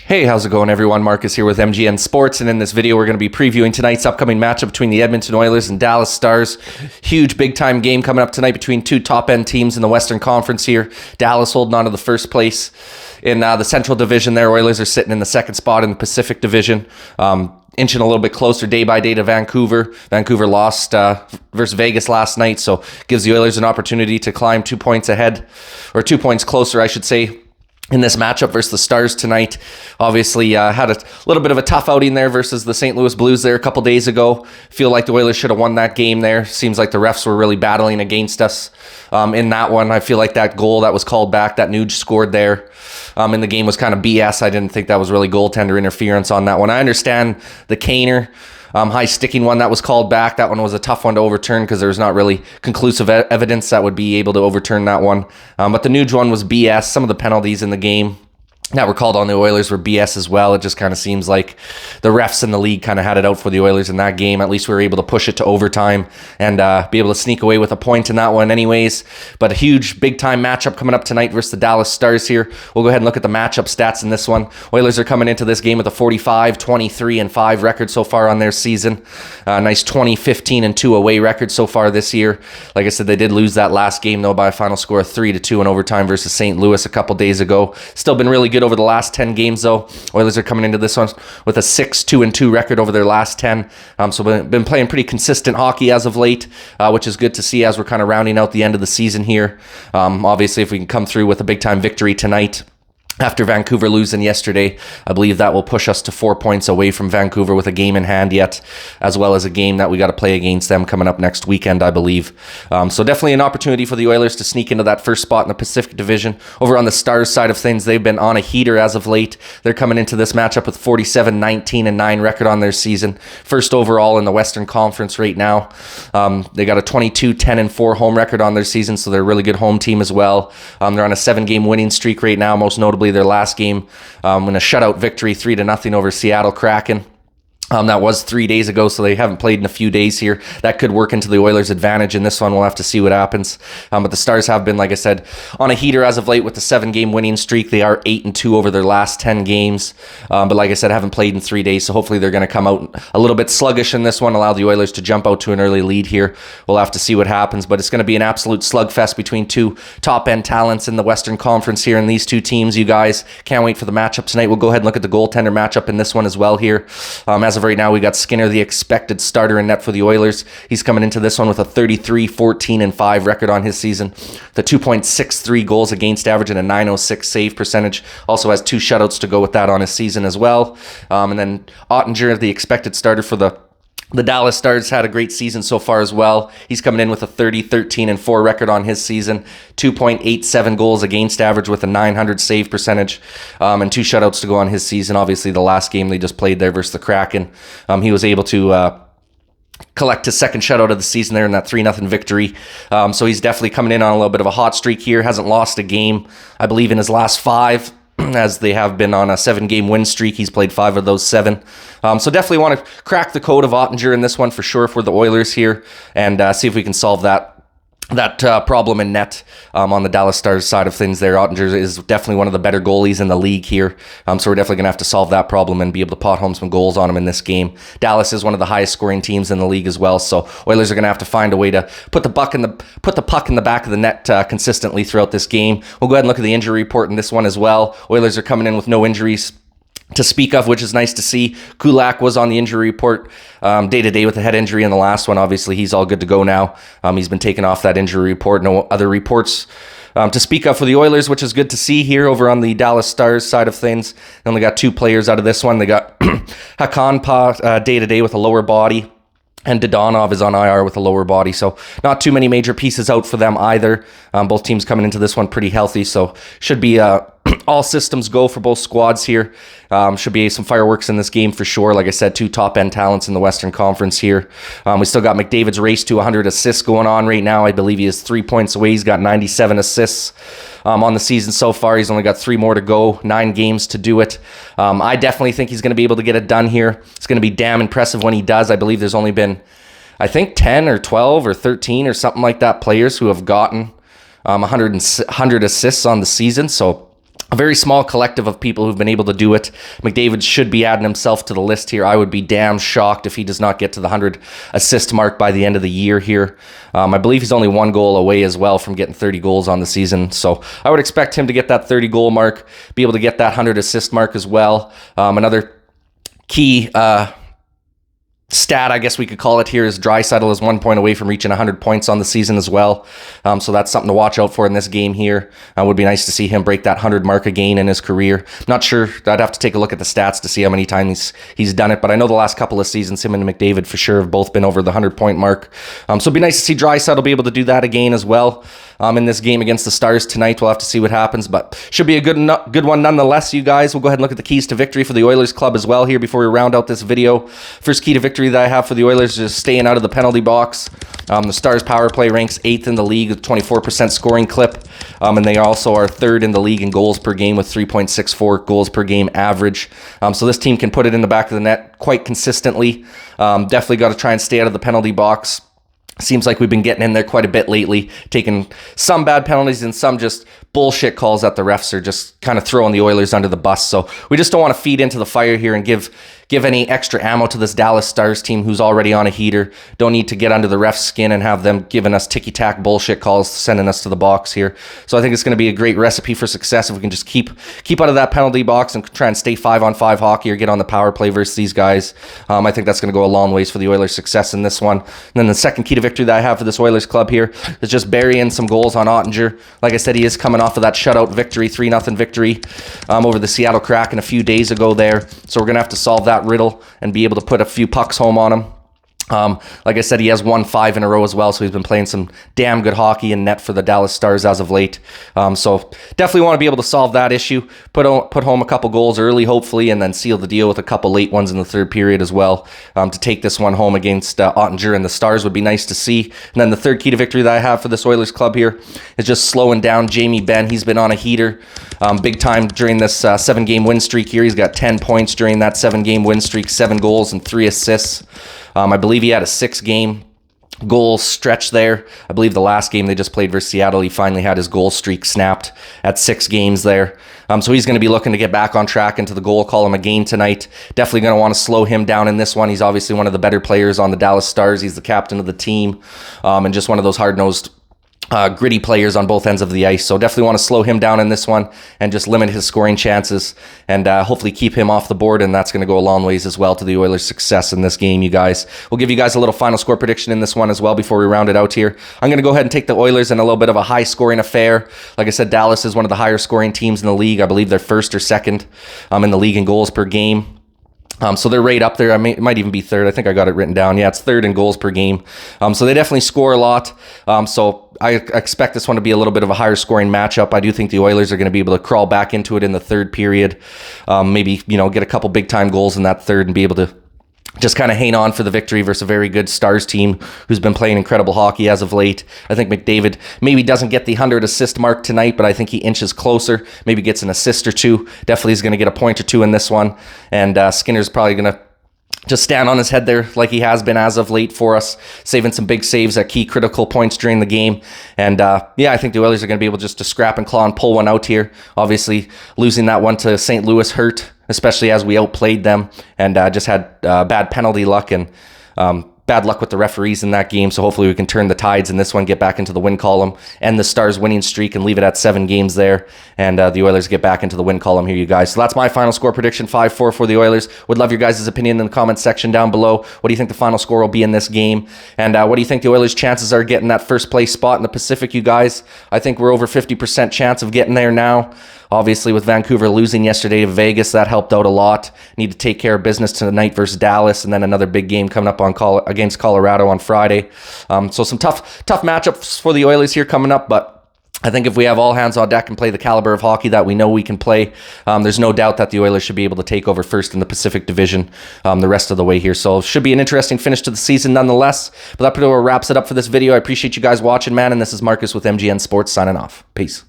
Hey, how's it going, everyone? Marcus here with MGN Sports, and in this video, we're going to be previewing tonight's upcoming matchup between the Edmonton Oilers and Dallas Stars. Huge, big-time game coming up tonight between two top-end teams in the Western Conference here. Dallas holding on to the first place in the Central Division there. Oilers are sitting in the second spot in the Pacific Division. Inching a little bit closer day by day to Vancouver. Vancouver lost versus Vegas last night, so gives the Oilers an opportunity to climb 2 points ahead, or 2 points closer, I should say, in this matchup versus the Stars tonight. Obviously had a little bit of a tough outing there versus the St. Louis Blues there a couple days ago. Feel like the Oilers should have won that game there. Seems like the refs were really battling against us in that one. I feel like that goal that was called back, that Nuge scored there in the game, was kind of BS. I didn't think that was really goaltender interference on that one. I understand the Kaner high sticking one that was called back. That one was a tough one to overturn because there's not really conclusive evidence that would be able to overturn that one. But the Nuge one was BS. Some of the penalties in the game that were called on the Oilers were BS as well. It just kind of seems like the refs in the league kind of had it out for the Oilers in that game. At least we were able to push it to overtime and be able to sneak away with a point in that one anyways. But a huge, big-time matchup coming up tonight versus the Dallas Stars here. We'll go ahead and look at the matchup stats in this one. Oilers are coming into this game with a 45, 23, and 5 record so far on their season. Nice 20, 15, and 2 away record so far this year. Like I said, they did lose that last game, though, by a final score of 3-2 in overtime versus St. Louis a couple days ago. Still been really good over the last 10 games, though. Oilers are coming into this one with a 6-2-2 record over their last 10. So been playing pretty consistent hockey as of late, which is good to see as we're kind of rounding out the end of the season here. Obviously, if we can come through with a big-time victory tonight after Vancouver losing yesterday, I believe that will push us to 4 points away from Vancouver with a game in hand yet, as well as a game that we got to play against them coming up next weekend, I believe. So definitely an opportunity for the Oilers to sneak into that first spot in the Pacific Division. Over on the Stars side of things, they've been on a heater as of late. They're coming into this matchup with 47, 19, and 9 record on their season. First overall in the Western Conference right now. They got a 22, 10, and 4 home record on their season, so they're a really good home team as well. They're on a 7-game winning streak right now, most notably their last game in a shutout victory 3-0 over Seattle Kraken. That was 3 days ago, so they haven't played in a few days here. That could work into the Oilers' advantage in this one. We'll have to see what happens. But the Stars have been, like I said, on a heater as of late with the 7-game winning streak. They are 8-2 over their last 10 games. But like I said, haven't played in 3 days, so hopefully they're going to come out a little bit sluggish in this one, allow the Oilers to jump out to an early lead here. We'll have to see what happens, but it's going to be an absolute slugfest between two top-end talents in the Western Conference here, and these two teams, you guys. Can't wait for the matchup tonight. We'll go ahead and look at the goaltender matchup in this one as well here. As of right now, we got Skinner, the expected starter in net for the Oilers. He's coming into this one with a 33, 14, and 5 record on his season. The 2.63 goals against average and a 906 save percentage. Also has 2 shutouts to go with that on his season as well. And then Ottinger, the expected starter for the Dallas Stars, had a great season so far as well. He's coming in with a 30, 13, and 4 record on his season. 2.87 goals against average with a 900 save percentage, and 2 shutouts to go on his season. Obviously, the last game they just played there versus the Kraken, he was able to collect his second shutout of the season there in that 3-0 victory. So he's definitely coming in on a little bit of a hot streak here. Hasn't lost a game, I believe, in his last 5. As they have been on a 7-game win streak. He's played 5 of those 7. So definitely want to crack the code of Ottinger in this one for sure for the Oilers here, and see if we can solve that problem in net on the Dallas Stars side of things there. Ottinger is definitely one of the better goalies in the league here. So we're definitely going to have to solve that problem and be able to pot home some goals on him in this game. Dallas is one of the highest scoring teams in the league as well. So Oilers are going to have to find a way to put the puck in the back of the net consistently throughout this game. We'll go ahead and look at the injury report in this one as well. Oilers are coming in with no injuries to speak of, which is nice to see. Kulak was on the injury report day-to-day with a head injury in the last one. Obviously, he's all good to go now. He's been taken off that injury report. No other reports to speak of for the Oilers, which is good to see here over on the Dallas Stars side of things. They only got 2 players out of this one. They got Hakanpää day-to-day with a lower body, and Dodonov is on IR with a lower body, so not too many major pieces out for them either. Both teams coming into this one pretty healthy, so should be all systems go for both squads here. Should be some fireworks in this game for sure. Like I said, 2 top-end talents in the Western Conference here. We still got McDavid's race to 100 assists going on right now. I believe he is 3 points away. He's got 97 assists on the season so far. He's only got 3 more to go, 9 games to do it. I definitely think he's going to be able to get it done here. It's going to be damn impressive when he does. I believe there's only been, I think, 10 or 12 or 13 or something like that players who have gotten 100 assists on the season. So a very small collective of people who've been able to do it. McDavid should be adding himself to the list here. I would be damn shocked if he does not get to the 100 assist mark by the end of the year here. I believe he's only 1 goal away as well from getting 30 goals on the season. So I would expect him to get that 30 goal mark, be able to get that 100 assist mark as well. Another key stat, I guess we could call it here, is Draisaitl is 1 point away from reaching 100 points on the season as well. So that's something to watch out for in this game here. It would be nice to see him break that 100 mark again in his career. Not sure. I'd have to take a look at the stats to see how many times he's done it, but I know the last couple of seasons, him and McDavid for sure have both been over the 100-point mark. So it'd be nice to see Draisaitl be able to do that again as well. In this game against the Stars tonight, we'll have to see what happens, but should be a good one nonetheless, you guys. We'll go ahead and look at the keys to victory for the Oilers club as well here before we round out this video. First key to victory that I have for the Oilers is staying out of the penalty box. The Stars power play ranks 8th in the league with 24% scoring clip, and they also are 3rd in the league in goals per game with 3.64 goals per game average. So this team can put it in the back of the net quite consistently. Definitely got to try and stay out of the penalty box. Seems like we've been getting in there quite a bit lately, taking some bad penalties and some just bullshit calls that the refs are just kind of throwing the Oilers under the bus. So we just don't want to feed into the fire here and give any extra ammo to this Dallas Stars team who's already on a heater. Don't need to get under the ref's skin and have them giving us ticky-tack bullshit calls, sending us to the box here. So I think it's going to be a great recipe for success if we can just keep out of that penalty box and try and stay 5-on-5 hockey or get on the power play versus these guys. I think that's going to go a long ways for the Oilers' success in this one. And then the second key to victory that I have for this Oilers club here is just burying some goals on Ottinger. Like I said, he is coming off of that shutout victory, 3-0 victory over the Seattle Kraken a few days ago there. So we're going to have to solve that riddle and be able to put a few pucks home on him. Like I said, he has won 5 in a row as well, so he's been playing some damn good hockey in net for the Dallas Stars as of late. So definitely want to be able to solve that issue, put home a couple goals early, hopefully, and then seal the deal with a couple late ones in the third period as well. To take this one home against Ottinger and the Stars would be nice to see. And then the third key to victory that I have for this Oilers club here is just slowing down Jamie Benn. He's been on a heater big time during this 7-game win streak here. He's got 10 points during that 7-game win streak, 7 goals and 3 assists. I believe he had a 6-game goal stretch there. I believe the last game they just played versus Seattle, he finally had his goal streak snapped at 6 games there. So he's going to be looking to get back on track into the goal column again tonight. Definitely going to want to slow him down in this one. He's obviously one of the better players on the Dallas Stars. He's the captain of the team, and just one of those hard-nosed gritty players on both ends of the ice. So definitely want to slow him down in this one and just limit his scoring chances and hopefully keep him off the board, and that's going to go a long ways as well to the Oilers' success in this game, you guys. We'll give you guys a little final score prediction in this one as well before we round it out here. I'm going to go ahead and take the Oilers in a little bit of a high-scoring affair. Like I said, Dallas is one of the higher-scoring teams in the league. I believe they're 1st or 2nd in the league in goals per game. So they're right up there. It might even be 3rd. I think I got it written down. Yeah, it's 3rd in goals per game. So they definitely score a lot. So I expect this one to be a little bit of a higher scoring matchup. I do think the Oilers are going to be able to crawl back into it in the third period. Maybe, get a couple big time goals in that third and be able to just kind of hang on for the victory versus a very good Stars team who's been playing incredible hockey as of late. I think McDavid maybe doesn't get the 100 assist mark tonight, but I think he inches closer, maybe gets an assist or 2. Definitely is going to get a point or 2 in this one. And Skinner's probably going to just stand on his head there like he has been as of late for us, saving some big saves at key critical points during the game. And I think the Oilers are going to be able just to scrap and claw and pull one out here. Obviously, losing that one to St. Louis hurt, especially as we outplayed them and just had bad penalty luck and bad luck with the referees in that game. So hopefully we can turn the tides in this one, get back into the win column, end the Stars winning streak and leave it at 7 games there. And the Oilers get back into the win column here, you guys. So that's my final score prediction, 5-4 for the Oilers. Would love your guys' opinion in the comments section down below. What do you think the final score will be in this game? And what do you think the Oilers' chances are getting that first place spot in the Pacific, you guys? I think we're over 50% chance of getting there now. Obviously, with Vancouver losing yesterday to Vegas, that helped out a lot. Need to take care of business tonight versus Dallas, and then another big game coming up against Colorado on Friday. So some tough matchups for the Oilers here coming up, but I think if we have all hands on deck and play the caliber of hockey that we know we can play, there's no doubt that the Oilers should be able to take over first in the Pacific Division the rest of the way here. So should be an interesting finish to the season nonetheless. But that pretty well wraps it up for this video. I appreciate you guys watching, man, and this is Marcus with MGN Sports signing off. Peace.